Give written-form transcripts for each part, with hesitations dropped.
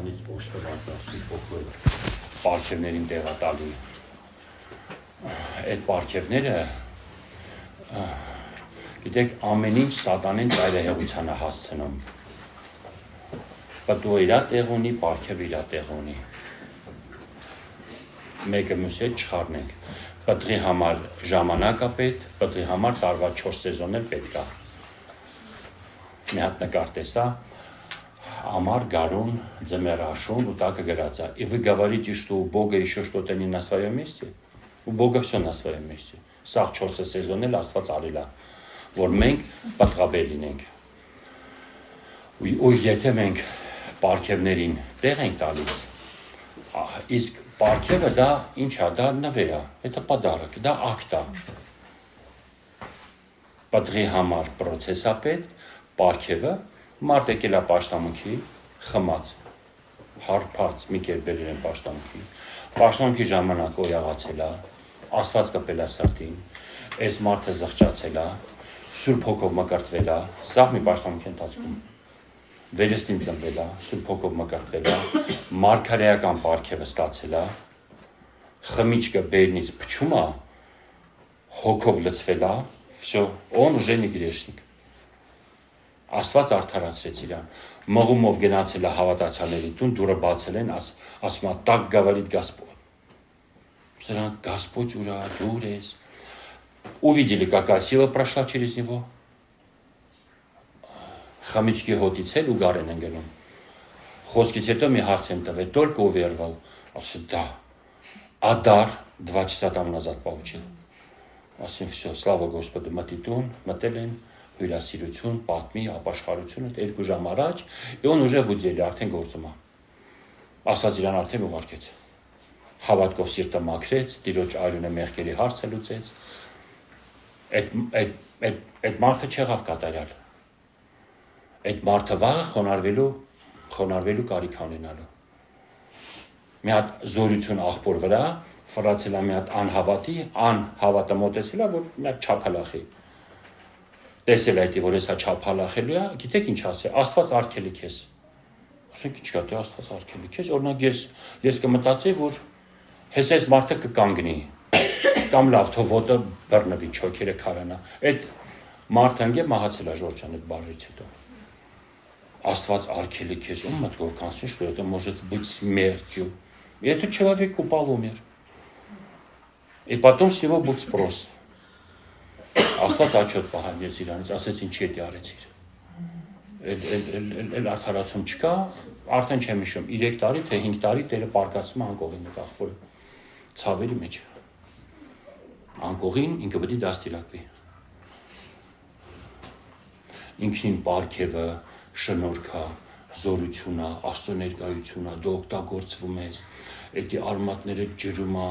Սատանից օժտված ասում փոխվել պարգևներին տեղատալի այդ պարգևները գիտեք ամեն ինչ սատանեն ծայրահեղության է հասցնում պատու իրա տեղ ունի պարգև իրա տեղ ունի մեկը մյուսի հետ չխառնենք պտղի համար ժամանակ է պետք պտղի համար տարվա 4 սեզոն էլ պետք է մի հատ նկար տեսա Амар, Гарун, Дзамерашун, вот так и говорится. И вы говорите, что у Бога еще что-то не на своем месте? У Бога все на своем месте. Սաղ 4 սեզոնն էլ Աստված արել է, որ մենք պատղաբեր լինենք։ Ու եթե մենք պարգևներին տեղ ենք տալիս, իսկ պարգևը դա ինչ է, դա նվեր է, это подарок, դա ակտ է։ Պատղի համար process է պետք, պարգևը Մարդ եկել է պաշտամունքի, խմած, հարբած, մի կերպ են պաշտամունքի, պաշտամունքի ժամանակ օյաղացել է, Աստված կպել է սրտին, այս մարդը զղջացել է, Սուրբ Հոգով մկրտվել է, սաղ մի պաշտամունքի ընթացքում, վերստին ծնվել է, Սուրբ Հոգով մկրտվել է, մարգարեական պարգևը ստացել է, խմիչքը բերնից փչում է, Հոգով լցվել է, всё, он уже не грешник։ Աստված արդարացրեց իրան, մղումով գնացել է հավատացյալների տուն, դուրը բացել են, ասում է, так говорит Господь։ Սրանք Господь ура, դուրես։ Увидели, какая сила прошла через него։ Խմիչքի հոտից էլ ուգար են ընկնում։ Խոսքից հետո մի հարց են տվել, только уверовал։ Ասում да, Адар 2 часа там назад получил։ Ասում всё, слава Господу, մտի տուն, մտել են հյուրասիրություն, պատմի, ապաշխարությունը 2 ժամ առաջ, и он уже в уделе, արդեն գործում է։ Աստված իրան արդեն ուղարկեց։ Հավատքով սիրտը մաքրեց, Տիրոջ արյունը մեղքերի հարցը լուծեց։ Այդ մարդը չեղավ կատարյալ։ Այդ մարդը վաղը խոնարհվելու կարիք ունենալու։ Մի հատ զորություն աղբոր վրա, ֆրացել է մի հատ անհավատը մոտեցել է, որ մի հատ չափալախի։ Տեսել այդ որ հեսա չափալախելու է, գիտեք ինչ ասի, Աստված արգելի քեզ։ Ասենք ինչ կա, դե Աստված արգելի քեզ, օրինակ ես կմտածեի, որ հեսա այս մարդը կկանգնի, կամ լավ թող ոտը բռնվի, չոքերը քարանա։ Այդ մարդը ընկե մահացել է Ժորժան այդ բառից հետո։ Աստված արգելի քեզ, ում մտքով կանցնի, что это может быть смертью. И этот человек упал, умер. И потом с него был спрос. Աստված աչոտ պահանջեց իրանից, ասեց ինչ էդի արեցիր։ Էլ արդարացում չկա, արդեն չեմ հիշում, 3 տարի, թե 5 տարի տերը պարկացում է անկողին այդ աղբորը, ցավերի մեջ։ Անկողին ինքը պետք է դաստիարակվի։ Ինքնին պարգևը, շնորհքը, զորությունը, Աստծո ներկայությունը, դու օգտագործվում ես, այդ արմատները ջրում է,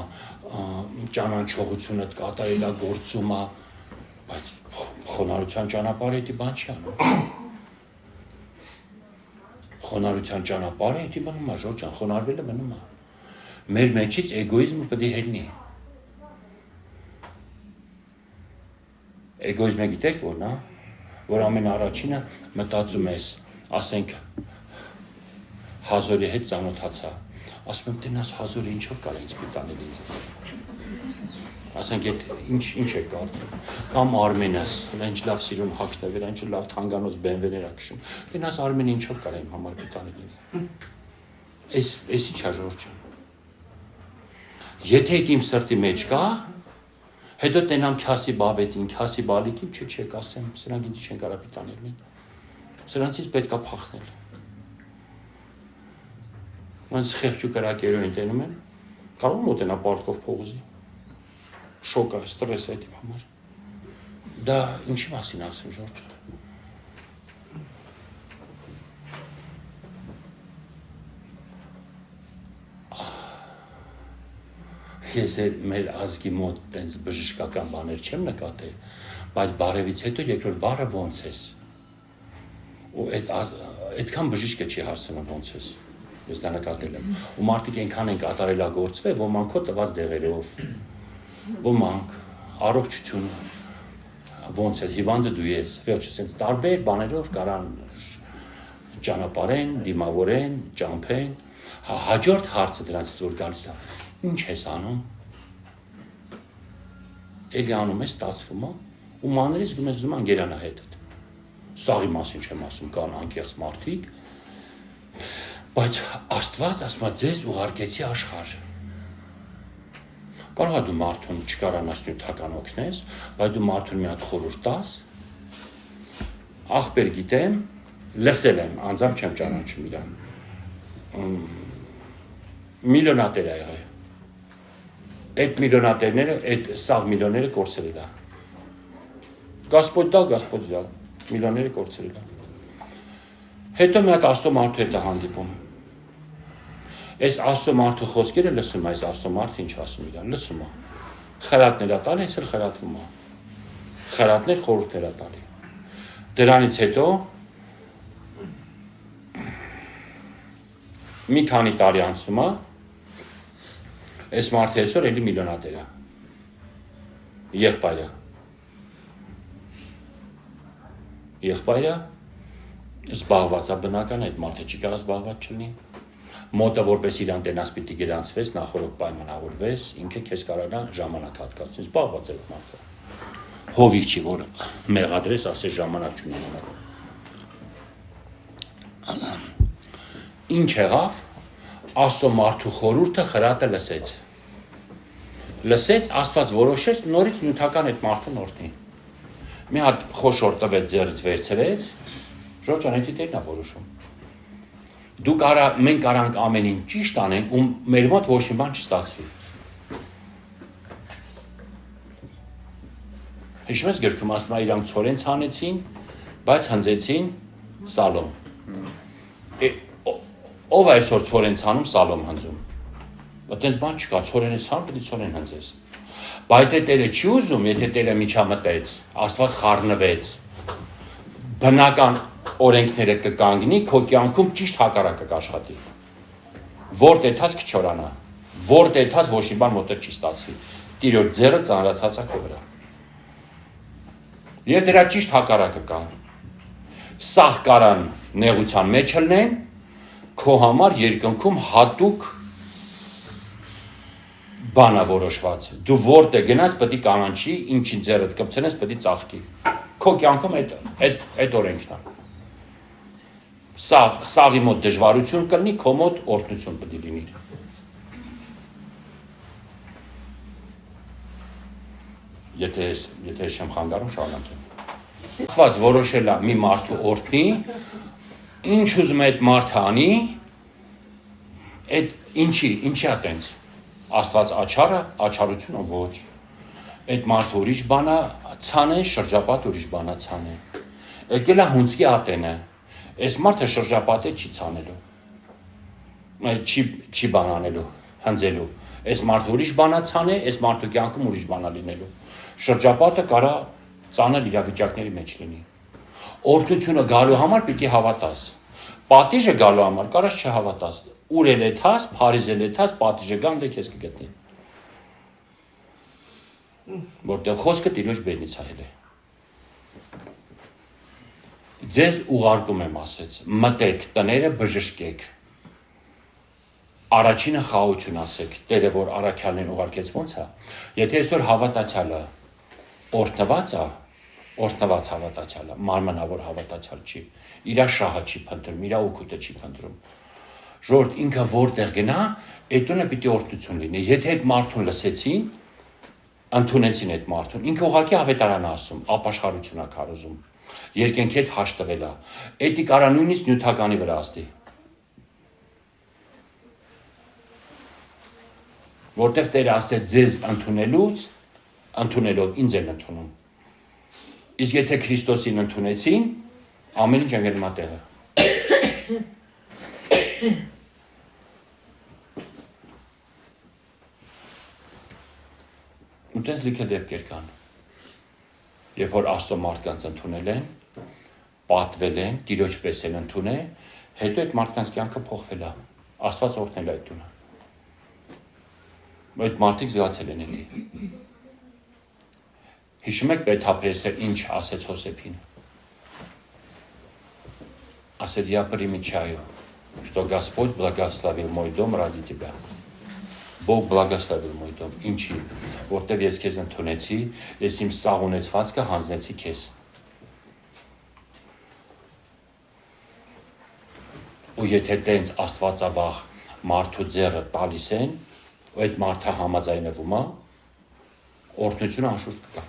ճանաչողությունը կատարել է, գործում է, բայց խոնարհության ճանապարհը դա բան չի անում։ Խոնարհության ճանապարհը դա մնում է, Ժորժան, խոնարհվելը մնում է։ Մեր մեջից էգոիզմը պետք է հելնի։ Էգոիզմը գիտեք որն է, որ ամեն առաջինը մտածում ես, ասենք Հազորի հետ ծանոթացա, ասում եմ տենաս Հազորը ինչով կարա ինձ պիտանի լինի։ Ասենք այդ ինչ է կարծում, կամ Արմենս, ինչ լավ սիրուն հագնվել, ինչ լավ թանգանոց BMW-ներ ա քշում, տենաս Արմենը ինչով կարա իմ համար պիտանի լինի։ Այս ինչ է Ժորժան։ Եթե այդ իմ սրտի մեջ կա, հետո տենամ քասի բավետին, քասի բալիկին, չեք ասեմ, սրանք ինձ չեն կարա պիտանել մեն։ Սրանցից պետք է փախնել։ Ոնց խեղճու կրակերոին տենում են, կարող մոտենա պարտքով փողոզի։ Շոկ է, ստրես է այդ իմ համար։ Դա ինչի մասին ասում Ժորժը։ Ես մեր ազգի մոտ տենց բժշկական բաներ չեմ նկատել, բայց բարևից հետո երկրորդ բառը ոնց ես։ Ու այդքան բժիշկը չի հարցնում ոնց ես։ Ես դա նկատել եմ։ Ու մարդիկ այնքան են կատարելագործվել, ոմանք քո տված դեղերով, ոմանք առողջություն, ոնց է հիվանդը դու ես, վերջը սենց տարբեր բաներով կարան ճանապարհեն, դիմավորեն, ճամփեն, հաջորդ հարցը դրանից որ գալիս է, ինչ ես անում։ Էլի անում ես, ստացվում է, ու մանրից գնում ես զման գերանա հետդ։ Սաղի մասին չեմ ասում, կան անկեղծ մարդիկ, բայց Աստված ասում է ձեզ ուղարկեցի աշխարհ։ Կարող է դու մարդուն չկարանաս նյութական օգնես, բայց դու մարդուն մի հատ խորհուրդ տաս, ախպեր գիտեմ, լսել եմ, անձամբ չեմ ճանաչում իրան, միլիոնատեր է եղել, այդ միլիոնատերները, այդ սաղ միլիոնները կորցրել է, Գասպոտ դալ, Գասպոտ զյալ, միլիոնները կորցրել է, հետո մի հատ Աստծո մարդու հետ է հանդիպում, այս Աստծո մարդու խոսքերը լսում է, այս Աստծո մարդը ինչ ասում իրան, լսում է, խրատներ է տալի, հենց էլ խրատվում է, խրատներ խորհուրդներ է տալի, դրանից հետո մի քանի տարի անցնում է, այս մարդը այսօր էլի միլիոնատեր է, եղբայրը զբաղված է բնական, այդ մարդը չի կարող զբաղված չլինի, մոտը որպես իրան տենաս պիտի գրանցվես, նախորդ պայմանավորվես, ինքը քեզ կարող է ժամանակ հատկացնի, զբաղված է այդ մարդը, հովիվ չի, որ մեղադրես, ասես ժամանակ չունենա, ինչ եղավ, Աստծո մարդու խորհուրդը խրատը լսեց, Աստված որոշեց նորից նյութական այդ մարդուն օրհնի, մի հատ խոշոր տվեց ձեռից վերցրեց, Ժորժանետի տերն է որոշում, մենք կարանք ամեն ինչ ճիշտ անենք ու մեր մոտ ոչ մի բան չստացվի, հիշում ես գրքում ասում է իրանք ցորեն ցանեցին, բայց հնձեցին Սալոմ, ով այսօր ցորեն ցանում Սալոմ հնձում, այդպես բան չկա, ցորենը ցան պետք է ցորեն հնձես, բայց եթե Տերը չի ուզում, եթե Տերը միջամտեց, Աստված խառնվեց, բնական օրենքները կկանգնի, քո կյանքում ճիշտ հակառակը կաշխատի, որ տեթաս կչորանա, որ տեթաս ոչ մի բան մոտը չի ստացվի, Տիրոջ ձեռը ծանրացած է քո վրա, եւ դրա ճիշտ հակառակը կա, սաղ կարան նեղության մեջ լնեն, քո համար երկնքում հատուկ բանա որոշված, դու որտե գնաս պետք է կանանչի, ինչին ձեռդ կպցնես պետք է ծաղկի, քո կյանքում այդ օրենքն է, սաղի մոտ դժվարություն կլինի, քո մոտ օրհնություն պետք է լինի, եթե չեմ խանգարում շարունակեմ, Աստված որոշել է մի մարդու օրհնի, ինչ ուզում է այդ մարդը անի, ինչի է տենց, Աստված աչարը, աչարությունը ոչ, այդ մարդը ուրիշ բանա ցան է, շրջապատ ուրիշ բանա ցան է, եկել է հունցքի ատենը, այս մարդը շրջապատը չի ցանելու, չի բանանելու, հնձելու, այս մարդը ուրիշ բանա ցան է, այս մարդու կյանքում ուրիշ բանա լինելու, շրջապատը կարա ծանր իրավիճակների մեջ լինի, օրհնությունը գալու համար պիտի հավատաս, պատիժը գալու համար կարաս չհավատաս, ուր էլ եթաս, Փարիզ էլ եթաս, պատիժը գան դե քեզ կգտնի, որտեղ խոսքը Տիրոջ բերնից է, ձեզ ուղարկում եմ ասեց, մտեք տները բժշկեք, առաջինը խաղություն ասեք, Տերը որ առաքյալներին ուղարկեց ոնց է, եթե այսօր հավատացյալը օրհնված է, օրհնված հավատացյալը, մարմնավոր հավատացյալ չի, իրա շահը չի փնտրում, իրա օգուտը չի փնտրում, ժողովուրդ ինքը որտեղ գնա, այդ տունը պիտի օրհնություն լինի, եթե այդ մարդուն լսեցին, ընդունեցին այդ մարդուն, ինքը ուղղակի ավետարան ասում, ապաշխարություն է քարոզում, երկնքի հետ հաշտվել է, էդի կարա նույնիսկ նյութականի վրա ազդի, որտեղ Տերը ասեց ձեզ ընդունելով ինձ են ընդունում, իսկ եթե Քրիստոսին ընդունեցին, ամեն ինչ ընկել մա տեղը, ու տենց լիքը դեպքեր կան, երբ որ Աստծո մարդկանց ընդունել են, պատվել են, Տիրոջ պես են ընդունել, հետո այդ մարդկանց կյանքը փոխվել է, Աստված օրհնել է այդ տունը, այդ մարդիկ զգացել են էլի, հիշում եք Պետրոս ինչ ասեց Հոսեփին, Ասет, я примечаю, что Господь благословил мой дом ради тебя. Բող բլագասլավիլ մոյդոմ, ինչի, որտև ես քեզ ընդունեցի, ես իմ սաղ ունեցվածքը հանձնեցի քեզ։ Ու եթե տենց աստվածավախ մարդու ձեռը տալիս են, ու այդ մարդը համաձայնվում է, օրհնությունը անշուշտ կգա։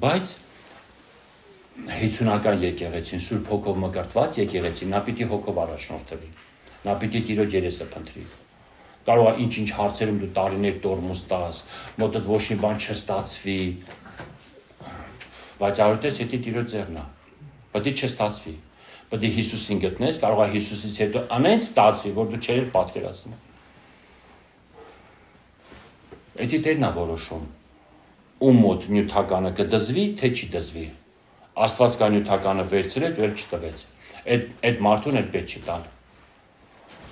Բայց հիցունական եկեղեցին, Սուրբ Հոգով մկրտված եկեղեցին, նա պիտի հոգով առաջնորդվի։ Նա պիտի Տիրոջ երեսը փնտրի։ Կարող է ինչ-ինչ հարցերում դու տարիներ տորմուզ տաս, մոտդ ոչ մի բան չստացվի, բայց արուտես եթե Տիրոջ ձեռն է, պետք է չստացվի, պետք է Հիսուսին գտնես, կարող է Հիսուսից հետո անենց ստացվի, որ դու չեր պատկերացնում։ Էդի Տերն է որոշում, ում մոտ նյութականը կդզվի, թե չի դզվի։ Աստված կա նյութականը վերցրեց, ու էլ չտվեց։ Այդ մարդուն էլ պետք չի տալ։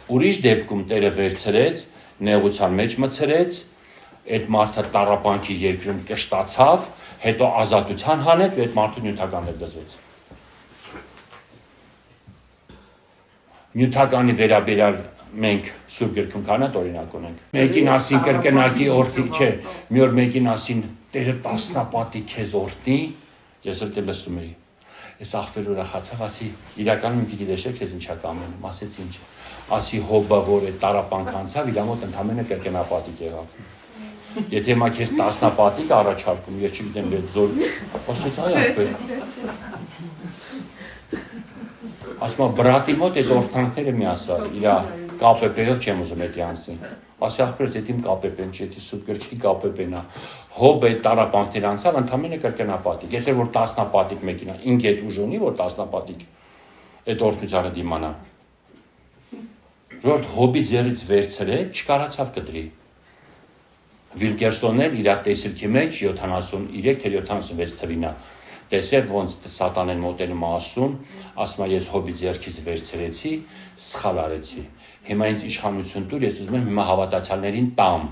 Ուրիշ դեպքում Տերը վերցրեց, նեղության մեջ մցրեց, այդ մարդը տառապանքի երկրում կշտացավ, հետո ազատության հանեց, ու այդ մարդու նյութականն էլ դզվեց։ Նյութականի վերաբերյալ մենք Սուրբ Գրքում քանատ օրինակ ունենք։ Մեկին ասին կրկնակի օրհնի, չէ, մի օր մեկին ասին Տերը տասնապատի քեզ օրհնի, ես էլ դե լսում էի։ Այս աղբերը ուրախացավ, ասի իրականում մի քիչ դեշեք քեզ ինչա կամենում, ասեց ինչ։ Ասի Հոբը, որ այդ տարապանք անցավ, իր մոտ ընդամենը կրկնապատիկ եղավ։ Եթե մա քեզ տասնապատիկ առաջարկում, ես չգիտեմ, այդ զոր, ասես այ աղբեր։ Ասում բրատի մոտ այդ օրհնանքները մի ասա, իր կապեպեով չեմ ուզում էդի անցնի։ Ասի աղբերս այդ իմ կապեպեն չի, էդի Սուրբ Գրքի կապեպեն է։ Հոբը այդ տարապանքներ անցավ, ընդամենը կրկնապատիկ։ Ես որ տասնապատիկ մեկին է, ինք այդ ուժ ունի, որ տասնապատիկ այդ օրհնությանը դիմանա։ Ժորդ Հոբի ձեռից վերցրեց, չկարացավ կդրի։ Վիլկերսոնն իր տեսիլքի մեջ 73 թե 76 թվին է։ Տեսավ ոնց սատանեն մոտենում ասում, ասում է ես Հոբի ձեռքից վերցրեցի, սխալ արեցի։ Հիմա ինձ իշխանություն տուր, ես ուզում եմ հիմա հավատացյալներին տամ։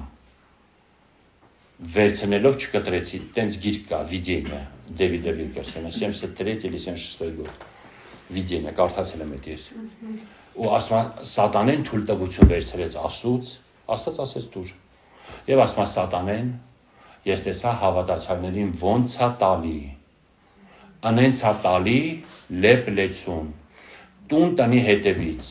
Վերցնելով չկտրեցի, տենց գիրք կա, видение Դեվիդը Վիլկերսոնը, 73 или 76 год։ Видение, կարդացել եմ ես։ Ու ասում է սատանեն թույլտվություն վերցրեց Աստծուց, Աստված ասեց դուր։ Եվ ասում է սատանեն, ես տեսա հավատացյալներին ոնց է տալի։ Անենց է տալի լեփ լեցուն, տուն տնի հետևից,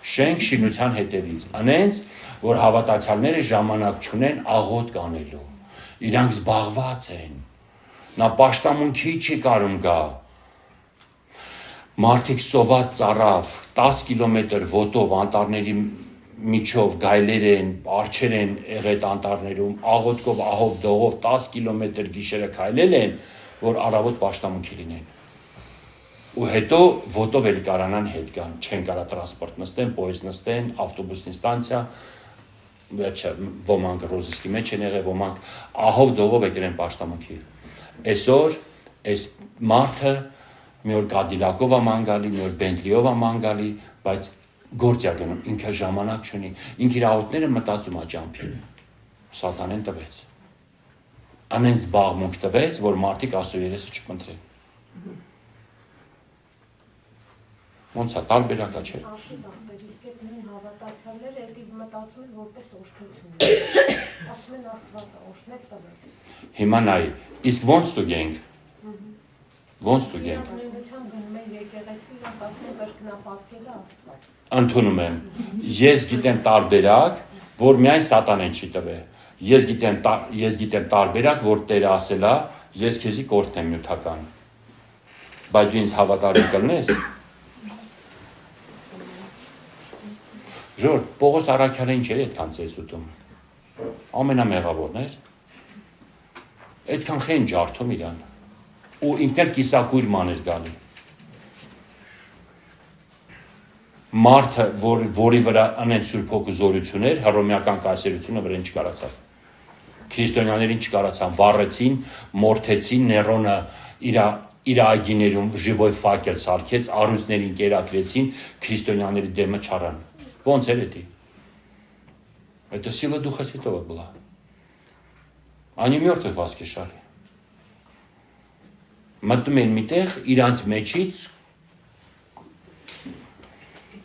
շենք շինության հետևից, անենց, որ հավատացյալները ժամանակ չունեն աղոտ կանելու, իրանք զբաղված են, նա պաշտամունքի չի կարում գա, մարդիկ սոված ծառավ, 10 կիլոմետր ոտով անտառների միջով գայլեր են, արջեր են եղել անտառներում, աղոտկով, ահով, դողով 10 կիլոմետր գիշերը քայլել են, որ առավոտ պաշտամունքի լինեն։ Ու հետո ոտով էլ կարանան հետ գան, չեն կարա տրանսպորտ նստեն, պոյեզ նստեն, ավտոբուսնի ստանցիա, վերջը ոմանք ռոզիսկի մեջ են եղել, ոմանք ահով դողով եկել են պաշտամունքի։ Այսօր այս մարդը մի օր Կադիլակով է ման գալի, մի օր Բենտլիով է ման գալի, բայց գործ է գնում, ինքը ժամանակ չունի, ինքը իր աղոտները մտածում է ջամփի։ Սատանեն տվեց։ Անենց զբաղմունք տվեց, որ մարդիկ Աստծո երեսը չփնտրեն։ Ոնց է տարբերակա չէ։ Իսկ այդ նույն հավատացյալները էդի մտածում են որպես օրհնություն։ Ասում են Աստված օրհնեք տվել։ Հիմա նայ, իսկ ոնց ստուգենք։ Ոնց ստուգենք։ Նույնությամբ գնում են եկեղեցի, իրանք ասում են կրկնապատկելը Աստված։ Ընդունում եմ։ Ես գիտեմ տարբերակ, որ միայն սատանեն չի տվել։ Ես գիտեմ տարբերակ, որ Տերը ասել է, ես քեզի կորթեմ նյութական։ Բայց դու ինձ հավատարիմ կլնես։ Ժորդ, Պողոս առաքյալը ինչ էր այդքան ծես ուտում։ Ամենամեղավորն էր։ Այդքան խեն ջարդում իրան։ Ու ինքն էլ կիսակույր ման էր գալի։ Մարդը, որի վրա անեն Սուրբ Հոգու զորություն էր, հռոմեական կայսերությունը վրան չկարացավ։ Քրիստոնյաներին չկարացան, վառեցին, մորթեցին, Ներոնը իր այգիներում живой факел սարքեց, առյուծներին կերակրեցին, քրիստոնյաների դեմը չարան։ Ոնց էր դա։ Это сила Духа Святого была. Они мертвых воскрешали. մտնում են միտեղ իրանց մեջից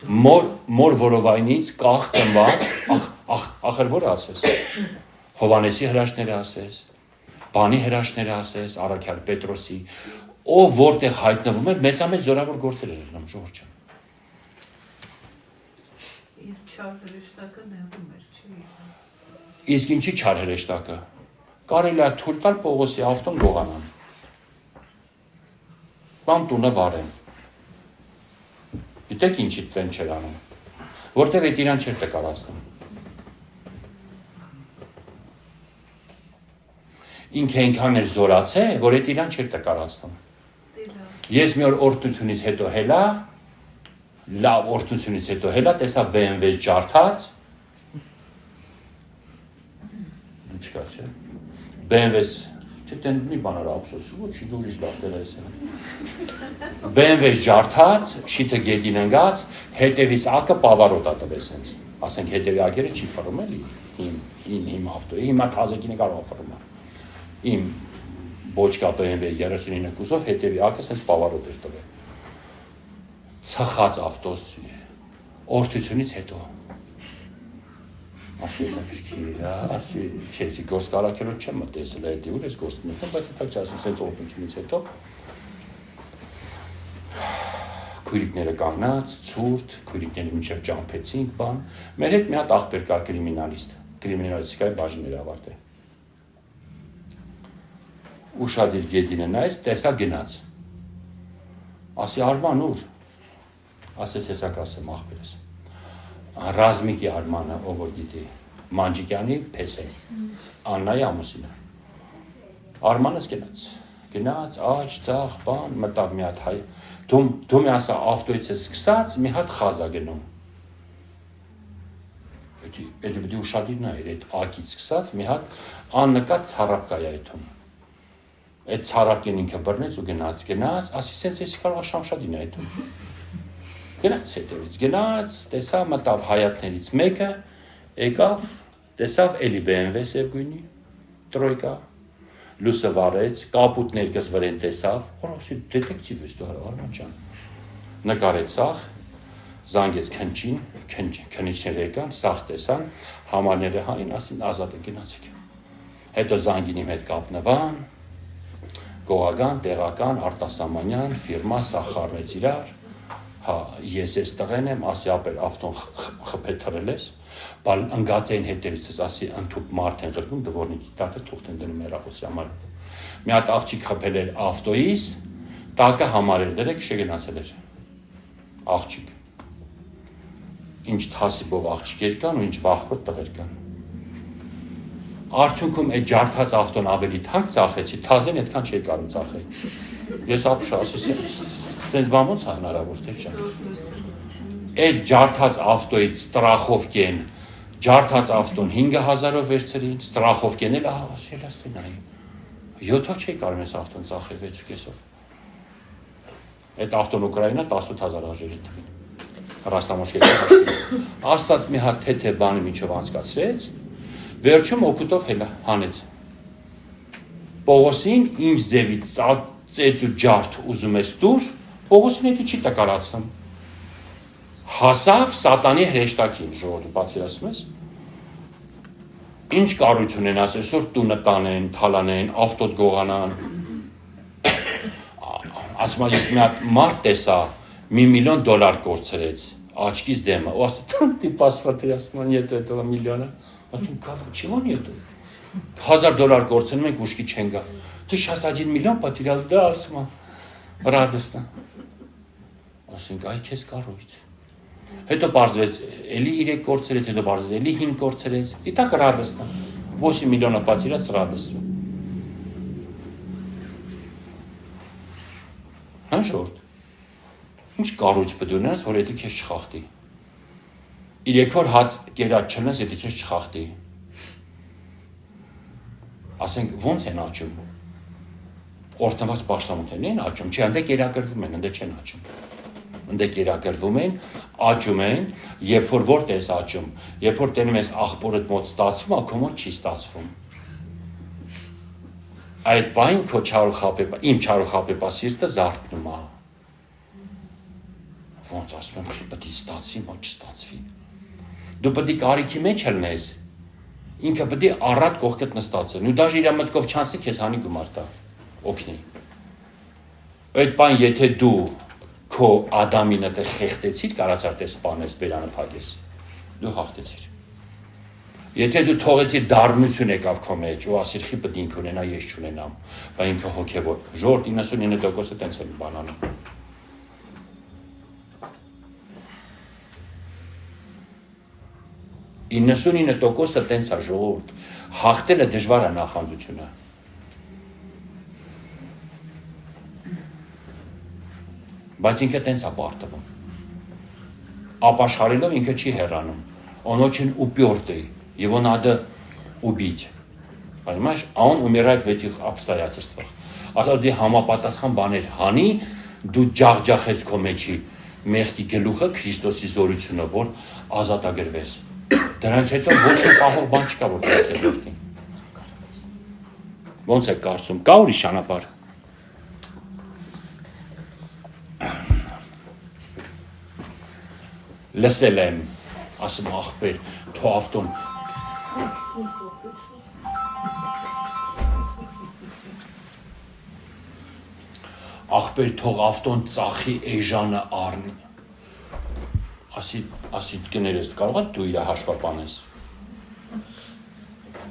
մոր որովայնից կախ ծնված, ախր որ ասես, Հովանեսի հրաշները ասես, բանի հրաշները ասես, Առաքյալ Պետրոսի, ով որտեղ հայտնվում էր, մեծամեծ զորավոր գործեր էր անում Ժողովուրդ ջան։ Եվ չար հրեշտակը նեղում էր, չի։ Իսկ ինչի չար հրեշտակը։ Կարելի է թույլ տալ Պողոսի ավտոն գողանան։ Բան տունը վարեն։ Գիտեք ինչի տեն չեր անում, որտև էդ իրան չեր տկարացնում։ Ինքը այնքան էր զորացե, որ էդ իրան չեր տկարացնում։ Ես մի օր օրհնությունից հետո հելա, լավ օրհնությունից հետո հելա, տեսա BMW ջարդած, դու չկա չէ, BMW-ս, չէ տեն մի բանար ափսոս, ոչի դու ուրիշ լավ տեղ ես են։ BMW-ս ջարդած, շիթը գետին ընգած, հետևից ակը պավարոտա տվես հենց, ասենք հետևի ակերը չի ֆռում էլի, իմ ավտոյի, հիմա թազեկինը կարող ֆռում է, իմ բոչկա BMW 39 կուսով հետևի ակը հենց պավարոտ էր տվել, ծխած ավտոս, օրհնությունից հետո, ասի հետաքրքիր, ասի, չեսի գործ կարակելոտ չեմ մտեսել, հետի ուր ես գործ մտեմ, բայց հետակ չասում, սենց օրհնությունից հետո, քույրիկները կանգնած, ցուրտ, քույրիկները մինչև ճամփեցինք, բան, մեր հետ մի հատ աղբեր կար կրիմինալիստիկայի բաժիններ ավարտել։ Ուշադիր գետինը նայեց, տեսա գնաց։ Ասի Արման ուր։ Ասես հեսա կասեմ աղբերս։ Ռազմիկի Արմանը, ով որ գիտի, Մանջիկյանի փեսը, Աննայի ամուսինը։ Արմանս գնաց, աջ, ծախ, բան, մտավ մի հատ հայ։ Դու մի ասա ավտոյից է սկսած, մի հատ խազա գնում։ Էդի պիտի ուշադիր նայր, այդ ակից սկսած, մի հատ աննկատ ցարապ կա այդում։ Այդ ցարապկեն ինքը բռնեց ու գնաց, ասի սենց էսի կարող շամշադին այդում։ Գնաց հետևից, տեսա մտավ հայատներից մեկը, եկավ, տեսավ էլի BMW սև գույնի, տրոյկա, լուսը վարեց, կապուտներկս վրեն տեսավ, ասի դետեկտիվ ես դու Արման ջան, նկարեց սաղ, զանգեց քնչին, քնիչները եկան, սաղ տեսան, համարները հանին, ասին ազատ է գնացիք։ Հետո զանգին իմ հետ կապնվան, գողական, տեղական, արտասամանյան, ֆիրմա, սաղ խառնեց իրար, հա, ես ես տղեն եմ, ասի ապեր ավտոն խպեթրել ես, բալ ընգած էին հետևից ես, ասի ընդուպ մարդ են գրգում, դվորնիկի տակը թուղթ են դնում երախոսի համարով։ Մի հատ աղջիկ խպել էր ավտոյիս, տակը համար էր դրեք, շեգնացել էր, աղջիկ։ Ինչ թասիբով աղջիկեր կան ու ինչ վախկոտ տղեր կան։ Արդյունքում այդ ջարդած ավտոն ավելի թանկ ծախեցի, թազեն այդքան չի կարում ծախել։ Ես ապշա, ասի սենց բան ոնց է հնարավոր, թե չէ։ Այդ ջարդած ավտոյից ստրախովկեն, ջարդած ավտոն 5000-ով վերցրին, ստրախովկեն էլ ասել ասեն այ 7-ով չի կարում ես ավտոն ծախել 6.5-ով։ Այդ ավտոն Ուկրաինա 18000 արժեր է տվին։ Ռաստամոշկի Աստված մի հատ թեթե բանը միջով անցկացրեց, վերջում օգուտով հելա հանեց։ Պողոսին ինչ ձևի ծեծ ու ջարդ ուզում ես դուր, Պողոսին էդի չի տկարացնում։ Հասավ սատանի հրեշտակին, ժողովուրդ պատկերացնում ես։ Ինչ կառույց ունեն այսօր տունը տանեն, թալանեն, ավտոտ գողանան։ Ասում եմ ես մի հատ մարդ տեսա, $1 միլիոն կորցրեց, աչքից դեմը, ու ասում տիպասված էր, ասում եմ եթե դա միլիոնը, ասում կավ чего нету։ $1000 կորցնում ենք ուշքի չեն գա։ Ты сейчас 1 миллион потерял, да, ասում եմ, радостно։ Ասենք այ քեզ կառույց։ Հետո բարձրեց, էլի 3 կորցրեց, հետո բարձրեց, էլի 5 կորցրեց։ И так радостно։ 8 миллиона потерял, радостно։ Հաշորդ։ Ինչ կառույց պետք ունենաս, որ դա քեզ չխախտի։ 3 օր հաց կերած չնես, դա քեզ չխախտի։ Ասենք ո՞նց են աճում։ Օրտնված պաշտամունքներն են աճում, չէ, այնտեղ կերակրվում են, այնտեղ չեն աճում։ Այնտեղ կերակրվում են, աճում են, երբ որ որտեղ ես աճում, երբ որ տենում ես աղբորդ մոտ ստացվում, ակո մոտ չի ստացվում։ Այդ բային քո չարուխապեպա, իմ չարուխապեպա սիրտը զարթնում է։ Ոնց ասում եմ, պետք է ստացվի, ոչ չստացվի։ Դու պետք է կարիքի մեջ ելնես։ Ինքը պետք է առատ կողքդ նստած է։ Ու դաժե իր մտքով չանցի քեզ հանի գումար տա։ Օգնի։ Այդ բան եթե դու քո Ադամին այդ խեղտեցիր, կարացար թե սպանես, բերանը փակես։ Դու հաղթեցիր։ Եթե դու թողեցիր դառնություն եկավ քո մեջ ու ասիր խի պետք ինքը ունենա, ես չունենամ, բայց ինքը հոգևոր։ Ժողովուրդ 99%-ը տենց են բանանում։ 99%-ը տենց է ժողովուրդ։ Հաղթելը դժվար է նախանձությունը։ Բայց ինքը տենց է պարտվում։ Ապաշխարելով ինքը չի հեռանում։ Он очень упертый, его надо убить. Понимаешь? А он умирает в этих обстоятельствах. А то դի համապատասխան բաներ հանի, դու ջախջախես քո մեջի մեղքի գլուխը Քրիստոսի զորությունը, որ ազատագրվես։ Դրանից հետո ոչ մի պահող բան չկա, որ պետք է վերցնի։ Ոնց է կարծում, կա ուրիշ ճանապարհ։ Լսել եմ, ասում ախպեր, թո ավտոն ախպեր թող ավտոն ծախի էժանը առնի։ Ասի կներես, կարող է դու իր հաշվապանես։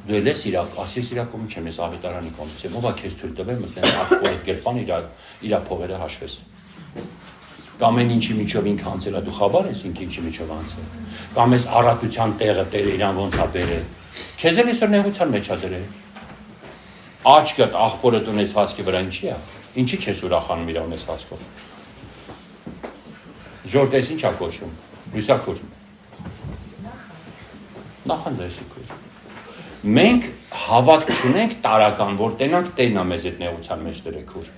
Դու էլ ես ասես իրա կողմից չեմ, ես ավետարանի կողմից եմ, ով է քեզ թույլ տվել մտնես ախպորդ կերպան իր փողերը հաշվես։ Կամ են ինչի միջով ինքը անցել է, դու խաբար ես ինքը ինչի միջով անցել։ Կամ ես առատության տեղը տերը իրան ոնց է բերել։ Քեզ էլ այսօր նեղության մեջ է դրել։ Աչքդ ախպորդ ունեցվածքի վրա ինչի է։ Ինչի չես ուրախանում իր ունեցվածքով։ Ժորտես ինչ է կոչում։ Լույսակուր։ Նախանձ քուր։ Մենք հավատք չունենք տարական, որ տենանք տերն է մեզ այդ նեղության մեջ դրել քուր։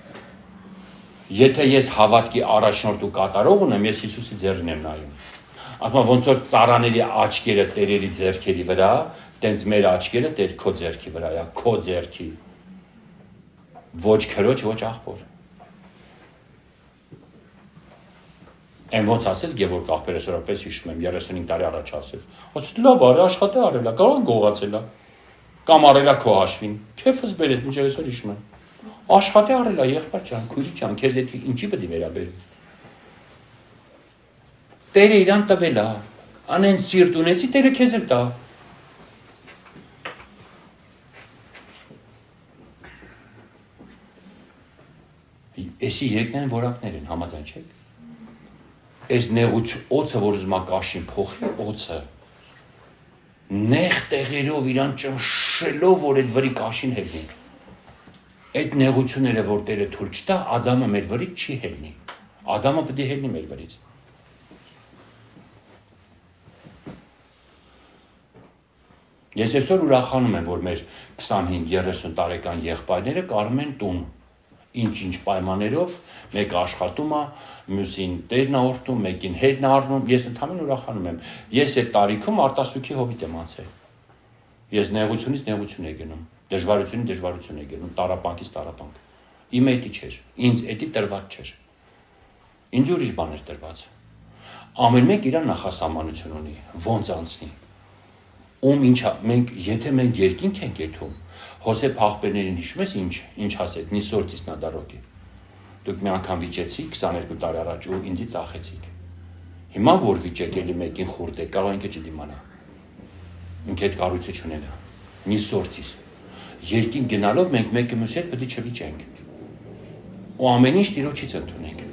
Եթե ես հավատքի առաջնորդ ու կատարող ունեմ, ես Հիսուսի ձեռին եմ նայում։ Ասում ոնց որ ծառաների աչքերը տերերի ձեռքերի վրա, տենց մեր աչքերը տեր քո ձեռքի վրա է, քո ձեռքի։ Ոչ քրոջ, ոչ աղբոր։ Այն ոնց ասես Գևորգ աղբերը սորապես հիշում եմ 35 տարի առաջ ասել։ Ասես լավ արի աշխատի արելա, կարող գողացելա։ Կամ արելա քո հաշվին։ Քեֆս բերես, մինչև այսօր հիշում եմ։ Աշխատի արելա եղբայր ջան, քույրի ջան, քեզ դեպի ինչի պետք է վերաբերվի։ Տերը իրան տվել է, անեն սիրտ ունեցի, Տերը քեզ էլ տա։ Էսի երկնային որակներ են, համաձայն չեք։ Այս օծը, որ ուզում է կաշին փոխի, օծը նեղ տեղերով իրան ճնշելով, որ այդ վրի կաշին հելնի։ Այդ նեղությունները, որ Տերը թույլ չտա, Ադամը մեր վրից չի հելնի։ Ադամը պետք է հելնի մեր վրից։ Ես այսօր ուրախանում եմ, որ մեր 25-30 տարեկան եղբայրները կարում են տուն։ Ինչ-ինչ պայմաններով, մեկը աշխատում է, մյուսին տերն է օրհնում, մեկին հետն է առնում, ես ընդհանրապես ուրախանում եմ։ Ես այդ տարիքում արտասուքի հովիտ եմ անցել։ Ես նեղությունից նեղություն եմ գնում, դժվարությունից դժվարություն եմ գնում, տառապանքից տառապանք։ Իմ էդի չէր, ինձ էդի տրված չէր։ Ինձ ուրիշ բան էր տրված։ Ամեն մեկ իր նախասահմանություն ունի, ոնց անցնի։ Եթե մենք երկինք ենք եթում, Հոսեփ աղբերներին հիշում ես ինչ ասեց, «Ни сортис на дороге»։ Դուք մի անգամ վիճեցիք 22 տարի առաջ ու ինձի ծախեցիք։ Հիմա որ վիճեք էլի մեկին խուրդ է, կարող ինքը չդիմանա։ Ինքը այդ կառույցը չունենա։ «Ни сортис»։ Երկին գնալով մենք մեկը մյուսի հետ պետք է չվիճենք։ Ու ամեն ինչ Տիրոջից ընդունենք։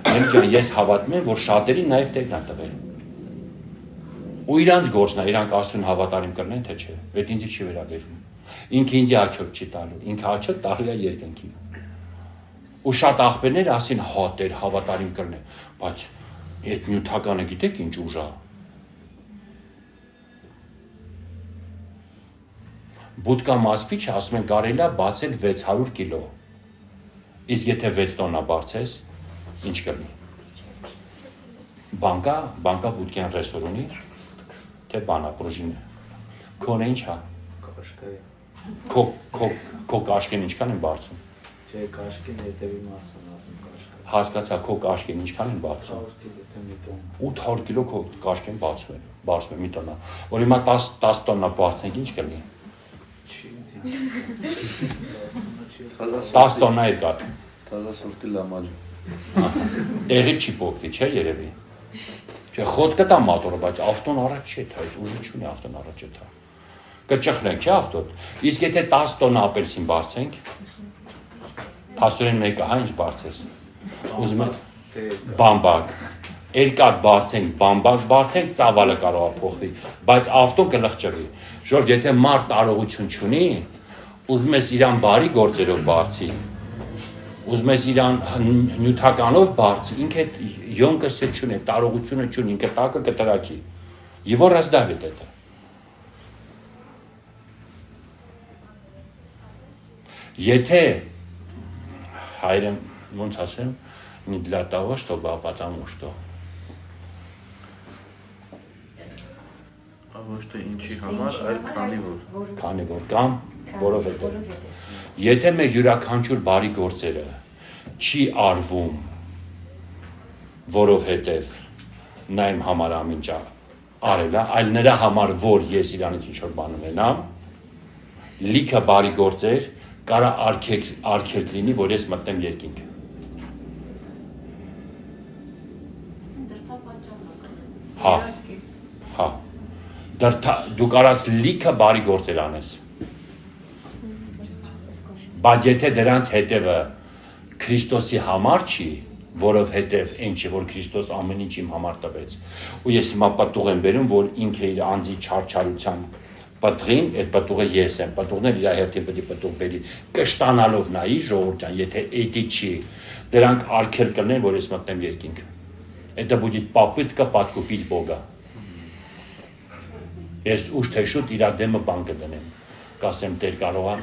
Այլ ջան, ես հավատում եմ, որ շատերին նաև Տերն է տվել։ Ու իրանց գործն է, իրանք Աստծուն հավատարիմ կլինեն, թե չէ։ Այդ ինձ չի վերաբերվում։ Ինքը ինձ աչոտ չի տալու, ինքը աչոտ տալու է երկնքին։ Ու շատ աղբերներ ասին հա Տեր հավատարիմ կլինե, բայց այդ նյութականը գիտեք ինչ ուժ է։ Բուդկա Մոսկվիչը ասում են կարելի է բացել 600 կիլո։ Իսկ եթե 6 տոննա բարձես, ինչ կլինի։ Բանկա բուդկյան ռեստորանի, թե բանա պրուժինը։ Քոնը ինչ է։ Քո կաշկեն ինչքան են բարձում։ Չէ, կաշկին հետևի մասն ասում կաշկը։ Հասկացա, քո կաշկեն ինչքան են բարձում։ 800 կիլո քո կաշկեն բարձում է մի տոննա։ Որ հիմա 10 տոննա բարձենք ինչ կլինի։ 10 տոննա էր կատ։ Թազասորտի լամաջ։ Տեղի չի փոքվի, չէ, երևի։ Չէ, խոտ կտա մոտորը, բայց ավտոն առաջ չի թա, այդ ուժը չունի ավտոն առաջ է թա։ Կճխնենք, չէ, ավտոն։ Իսկ եթե 10 տոննա ապելսին բարձենք, փաստորեն մեկը հա ինչ բարձես։ Ուզում եմ բամբակ։ Երկար բարձենք, բամբակ բարձենք, ծավալը կարող է փոխվի, բայց ավտոն կլղճվի։ Ժորժ, եթե մարդ տարողություն չունի, ուզում ես իրան բարի գործերով բարձի։ Ուզում ես իրան նյութականով բարձի, ինքը յոնկը չունի, տարողությունը չունի, ինքը տակը կտրակի։ Его раздавит это։ Եթե հայրը ոնց ասեմ, не для того, чтобы, а потому что։ Ոչ թե ինչի համար, այլ Քանի որ կամ որովհետև։ Եթե մեր յուրաքանչյուր բարի գործերը չի արվում, որովհետև նա իմ համար ամեն արել է, այլ նրա համար, որ ես իրանից ինչ-որ բան ունենամ, լիքը բարի գործեր կարա արգելք լինի, որ ես մտնեմ երկինք։ Հա։ Դու կարաս լիքը բարի գործեր անես։ Բայց եթե դրանց հետևը Քրիստոսի համար չի, որովհետև այն չի, որ Քրիստոս ամեն ինչ իմ համար տվեց։ Ու ես հիմա պատուղ եմ բերում, որ ինքը իր անձի չարչարության պատղին, այդ պատուղը ես եմ, պատուղներ իր հերթին պետք է պատուղ բերի, կշտանալով նայի ժողովուրդ ջան, եթե էդի չի, դրանք արգել կլինեն, որ ես մտնեմ երկինք։ Это будет попытка подкупить Бога։ Ես ուշ թե շուտ իր դեմը բան կդնեմ։ Կասեմ Տեր կարող է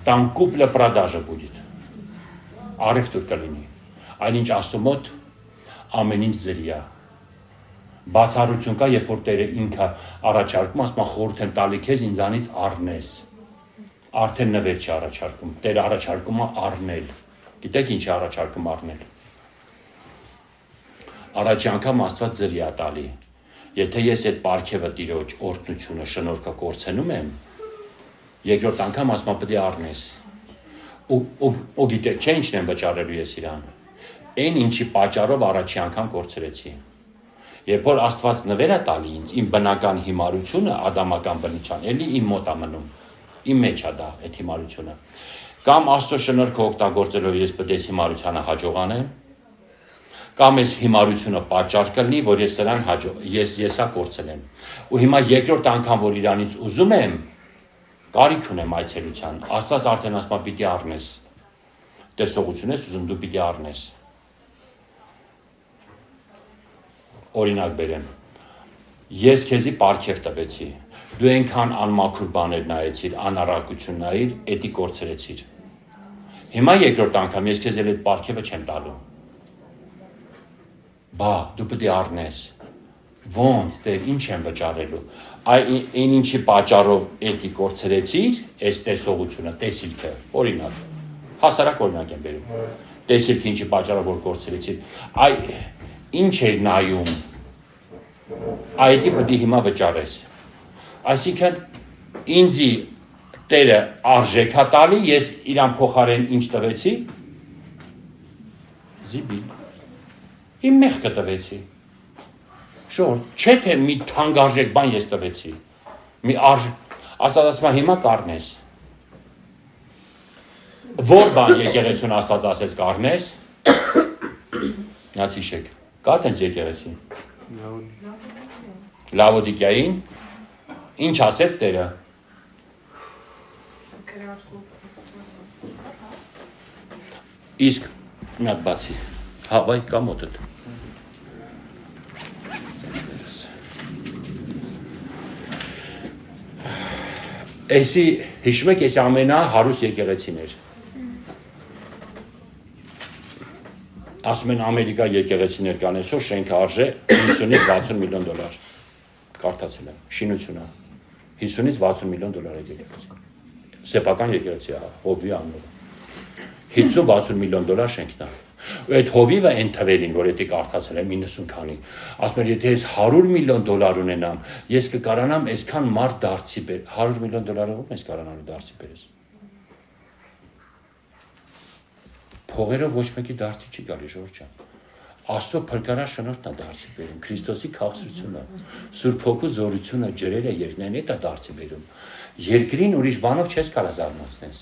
там купля-продажа будет։ Արևտուր կլինի։ Այնինչ Աստծո մոտ ամեն ինչ ձրի է։ Բացառություն կա, երբ որ Տերը ինքը առաջարկում, ասում խորհուրդ եմ տալի քեզ ինձանից առնես։ Արդեն նվեր չի առաջարկում։ Տերը առաջարկում է առնել։ Գիտեք ինչ է առաջարկում առնել։ Առաջի անգամ Աստված ձրի է տալի։ Եթե ես այդ պարգևը Տիրոջ օրհնությունը շնորհքը կորցնում եմ, երկրորդ անգամ ասում պետք է առնես։ Ու գիտեք, չէ ինչն եմ վճարելու ես իրան։ Այն ինչի պատճառով առաջի անգամ կորցրեցի։ Երբ որ Աստված նվեր է տալի ինձ, իմ բնական հիմարությունը, ադամական բնության, էլի իմ մոտ է մնում։ Իմ մեջ է դա այդ հիմարությունը։ Կամ Աստծո շնորհքը օգտագործելով ես պետք է հիմարությանը հաջողանեմ, կամ այս հիմարությունը պատճառ կլինի, որ ես սրան եսա կորցնեմ։ Ու հիմա երկրորդ անգամ, որ իրանից ուզում եմ, կարիք ունեմ այցելության, Աստված արդեն ասում է պիտի առնես։ Տեսողություն ես ուզում, դու պիտի առնես։ Օրինակ բերեմ։ Ես քեզի պարգև տվեցի։ Դու այնքան անմաքուր բաներ նայեցիր, անառակություն նայիր, էդի կորցրեցիր։ Հիմա երկրորդ անգամ ես քեզ էլ այդ պարգևը չեմ տալու։ Բա, դու պետք է առնես։ Ոնց, Տեր, ինչ եմ վճարելու։ Այն ինչի պատճառով էդի կորցրեցիր, այս տեսողությունը, տեսիլքը, օրինակ, հասարակ օրինակ եմ բերում։ Տեսիլքը ինչի պատճառով որ կորցրեցիր, ինչ էր նայում, այդի պետք է հիմա վճարես։ Այսինքն, ինձի Տերը արժեք է տալի, ես իրան փոխարեն ինչ տվեցի։ Զիբիլ։ Իմ մեղքը տվեցի։ Շորտ, չէ թե մի թանկարժեք բան ես տվեցի։ Մի Աստված ասում է հիմա կառնես։ Որ բան եկեղեցուն Աստված ասեց կառնես։ Նա հիշեք։ Կա տենց եկեղեցի։ Լավոդիկիային ինչ ասեց Տերը։ Իսկ մի հատ բացի։ Հավայ կա մոտդ։ Էսի հիշում եք, էսի ամենահարուստ եկեղեցին էր։ Ասում են Ամերիկա եկեղեցիներ կան այսօր, շենքը արժե 50-ից 60 միլիոն դոլար։ Կարդացել եմ, շինությունը 50-ից 60 միլիոն դոլար է եկեղեցի։ Սեփական եկեղեցի է, հովի անունով։ 50-60 միլիոն դոլար շենքն է։ Այդ հովիվը այն թվերին, որ էդի կարդացել եմ 90 քանի, ասում եմ, եթե ես 100 միլիոն դոլար ունենամ, ես կկարանամ այսքան մարդ դարձի բեր։ 100 միլիոն դոլարով ես կարանալու դարձի բերես։ Փողերով ոչ մեկի դարձի չի գալի, Ժորժ ջան։ Աստծո փրկարար շնորհքն է դարձի բերում, Քրիստոսի քաղցրությունը, Սուրբ Հոգու զորությունը, ջրերը, երկնային է դա դարձի բերում։ Երկրին ուրիշ բանով չես կարող զարմացնես։